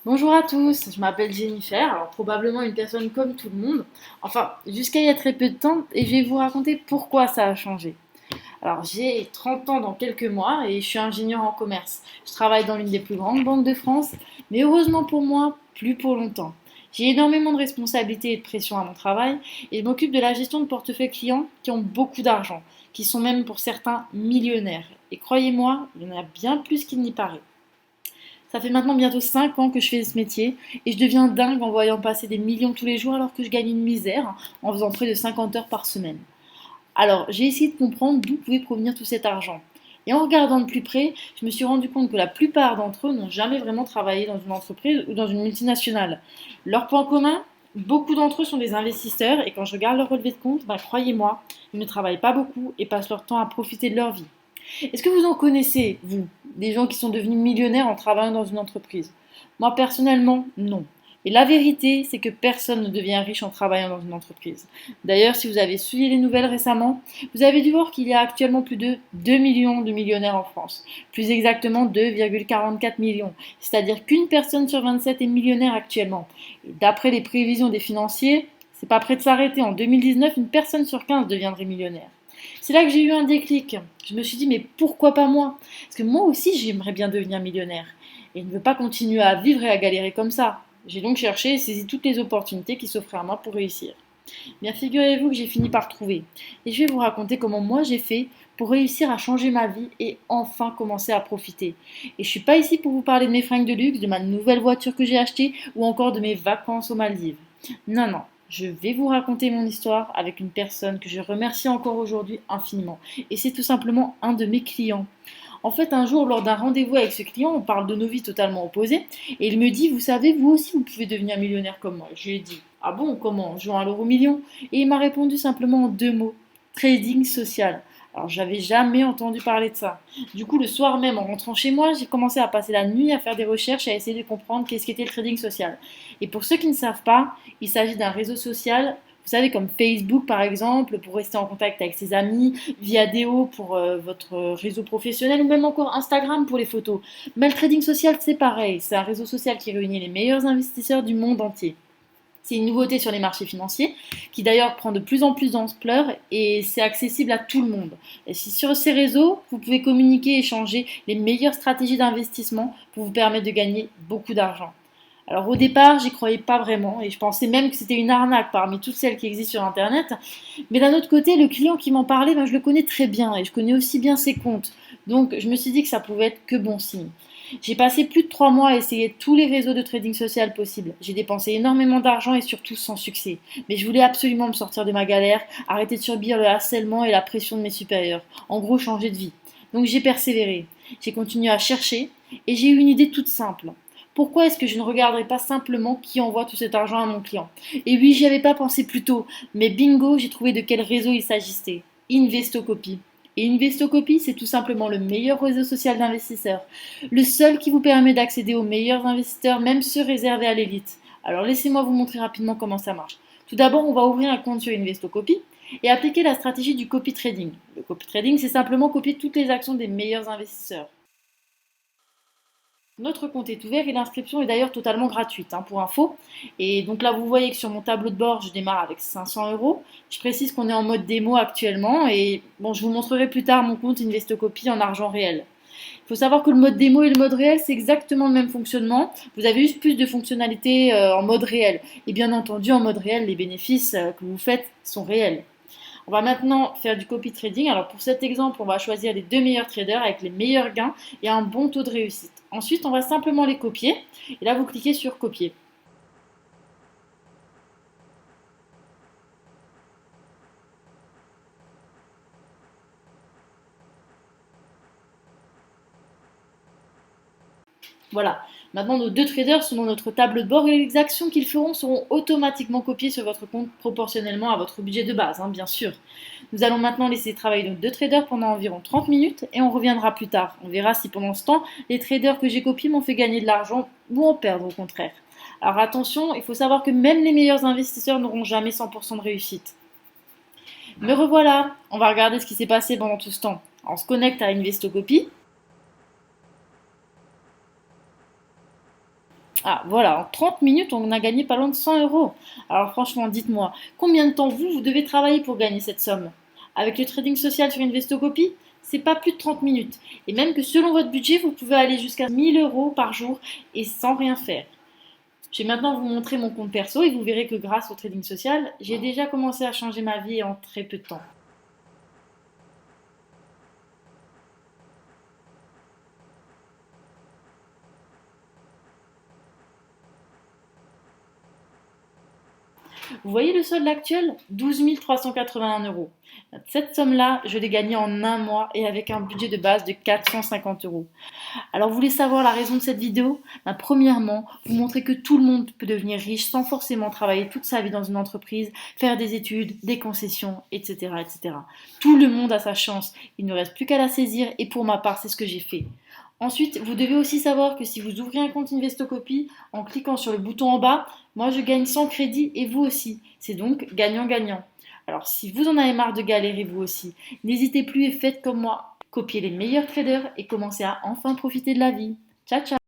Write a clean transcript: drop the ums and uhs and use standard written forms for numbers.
Bonjour à tous, je m'appelle Jennifer, alors probablement une personne comme tout le monde, enfin jusqu'à il y a très peu de temps, et je vais vous raconter pourquoi ça a changé. Alors j'ai 30 ans dans quelques mois et je suis ingénieur en commerce. Je travaille dans l'une des plus grandes banques de France, mais heureusement pour moi, plus pour longtemps. J'ai énormément de responsabilités et de pression à mon travail et je m'occupe de la gestion de portefeuilles clients qui ont beaucoup d'argent, qui sont même pour certains millionnaires. Et croyez-moi, il y en a bien plus qu'il n'y paraît. Ça fait maintenant bientôt 5 ans que je fais ce métier et je deviens dingue en voyant passer des millions tous les jours alors que je gagne une misère en faisant près de 50 heures par semaine. Alors j'ai essayé de comprendre d'où pouvait provenir tout cet argent. Et en regardant de plus près, je me suis rendu compte que la plupart d'entre eux n'ont jamais vraiment travaillé dans une entreprise ou dans une multinationale. Leur point commun, beaucoup d'entre eux sont des investisseurs et quand je regarde leur relevé de compte, croyez-moi, ils ne travaillent pas beaucoup et passent leur temps à profiter de leur vie. Est-ce que vous en connaissez, vous, des gens qui sont devenus millionnaires en travaillant dans une entreprise? Moi, personnellement, non. Et la vérité, c'est que personne ne devient riche en travaillant dans une entreprise. D'ailleurs, si vous avez suivi les nouvelles récemment, vous avez dû voir qu'il y a actuellement plus de 2 millions de millionnaires en France. Plus exactement 2,44 millions. C'est-à-dire qu'une personne sur 27 est millionnaire actuellement. Et d'après les prévisions des financiers, c'est pas prêt de s'arrêter. En 2019, une personne sur 15 deviendrait millionnaire. C'est là que j'ai eu un déclic. Je me suis dit, mais pourquoi pas moi? Parce que moi aussi, j'aimerais bien devenir millionnaire. Et je ne veux pas continuer à vivre et à galérer comme ça. J'ai donc cherché et saisi toutes les opportunités qui s'offraient à moi pour réussir. Bien, figurez-vous que j'ai fini par trouver. Et je vais vous raconter comment moi j'ai fait pour réussir à changer ma vie et enfin commencer à profiter. Et je suis pas ici pour vous parler de mes fringues de luxe, de ma nouvelle voiture que j'ai achetée ou encore de mes vacances aux Maldives. Non, non. Je vais vous raconter mon histoire avec une personne que je remercie encore aujourd'hui infiniment. Et c'est tout simplement un de mes clients. En fait, un jour, lors d'un rendez-vous avec ce client, on parle de nos vies totalement opposées, et il me dit, vous savez, vous aussi, vous pouvez devenir millionnaire comme moi. Je lui ai dit, ah bon, comment? Jouant à l'euro million? Et il m'a répondu simplement en deux mots, trading social. Alors, j'avais jamais entendu parler de ça. Du coup, le soir même, en rentrant chez moi, j'ai commencé à passer la nuit à faire des recherches et à essayer de comprendre qu'est-ce qu'était le trading social. Et pour ceux qui ne savent pas, il s'agit d'un réseau social, vous savez, comme Facebook par exemple, pour rester en contact avec ses amis, Viadeo pour votre réseau professionnel ou même encore Instagram pour les photos. Mais le trading social, c'est pareil, c'est un réseau social qui réunit les meilleurs investisseurs du monde entier. C'est une nouveauté sur les marchés financiers qui d'ailleurs prend de plus en plus d'ampleur et c'est accessible à tout le monde. Et si sur ces réseaux, vous pouvez communiquer et échanger les meilleures stratégies d'investissement pour vous permettre de gagner beaucoup d'argent. Alors au départ, j'y croyais pas vraiment et je pensais même que c'était une arnaque parmi toutes celles qui existent sur Internet. Mais d'un autre côté, le client qui m'en parlait, je le connais très bien et je connais aussi bien ses comptes. Donc je me suis dit que ça pouvait être que bon signe. J'ai passé plus de 3 mois à essayer tous les réseaux de trading social possibles. J'ai dépensé énormément d'argent et surtout sans succès. Mais je voulais absolument me sortir de ma galère, arrêter de subir le harcèlement et la pression de mes supérieurs. En gros, changer de vie. Donc j'ai persévéré. J'ai continué à chercher et j'ai eu une idée toute simple. Pourquoi est-ce que je ne regarderais pas simplement qui envoie tout cet argent à mon client? Et oui, j'y avais pas pensé plus tôt, mais bingo, j'ai trouvé de quel réseau il s'agissait. Investocopy. Et Investocopy, c'est tout simplement le meilleur réseau social d'investisseurs. Le seul qui vous permet d'accéder aux meilleurs investisseurs, même ceux réservés à l'élite. Alors laissez-moi vous montrer rapidement comment ça marche. Tout d'abord, on va ouvrir un compte sur Investocopy et appliquer la stratégie du copy trading. Le copy trading, c'est simplement copier toutes les actions des meilleurs investisseurs. Notre compte est ouvert et l'inscription est d'ailleurs totalement gratuite, pour info. Et donc là, vous voyez que sur mon tableau de bord, je démarre avec 500 euros. Je précise qu'on est en mode démo actuellement et bon, je vous montrerai plus tard mon compte Investocopy en argent réel. Il faut savoir que le mode démo et le mode réel, c'est exactement le même fonctionnement. Vous avez juste plus de fonctionnalités en mode réel. Et bien entendu, en mode réel, les bénéfices que vous faites sont réels. On va maintenant faire du copy trading. Alors pour cet exemple, on va choisir les deux meilleurs traders avec les meilleurs gains et un bon taux de réussite. Ensuite, on va simplement les copier. Et là, vous cliquez sur copier. Voilà. Maintenant, nos deux traders sont dans notre tableau de bord et les actions qu'ils feront seront automatiquement copiées sur votre compte proportionnellement à votre budget de base, bien sûr. Nous allons maintenant laisser travailler nos deux traders pendant environ 30 minutes et on reviendra plus tard. On verra si pendant ce temps, les traders que j'ai copiés m'ont fait gagner de l'argent ou en perdre au contraire. Alors attention, il faut savoir que même les meilleurs investisseurs n'auront jamais 100% de réussite. Me revoilà, on va regarder ce qui s'est passé pendant tout ce temps. On se connecte à Investocopy. Ah, voilà, en 30 minutes, on a gagné pas loin de 100 euros. Alors franchement, dites-moi, combien de temps vous devez travailler pour gagner cette somme? Avec le trading social sur Investocopy, c'est pas plus de 30 minutes. Et même que selon votre budget, vous pouvez aller jusqu'à 1000 euros par jour et sans rien faire. Je vais maintenant vous montrer mon compte perso et vous verrez que grâce au trading social, j'ai déjà commencé à changer ma vie en très peu de temps. Vous voyez le solde actuel? 12 381 euros. Cette somme-là, je l'ai gagnée en un mois et avec un budget de base de 450 euros. Alors, vous voulez savoir la raison de cette vidéo? Premièrement, vous montrer que tout le monde peut devenir riche sans forcément travailler toute sa vie dans une entreprise, faire des études, des concessions, etc., etc. Tout le monde a sa chance. Il ne reste plus qu'à la saisir et pour ma part, c'est ce que j'ai fait. Ensuite, vous devez aussi savoir que si vous ouvrez un compte Investocopy en cliquant sur le bouton en bas, moi je gagne 100 crédits et vous aussi. C'est donc gagnant-gagnant. Alors si vous en avez marre de galérer vous aussi, n'hésitez plus et faites comme moi. Copiez les meilleurs traders et commencez à enfin profiter de la vie. Ciao ciao.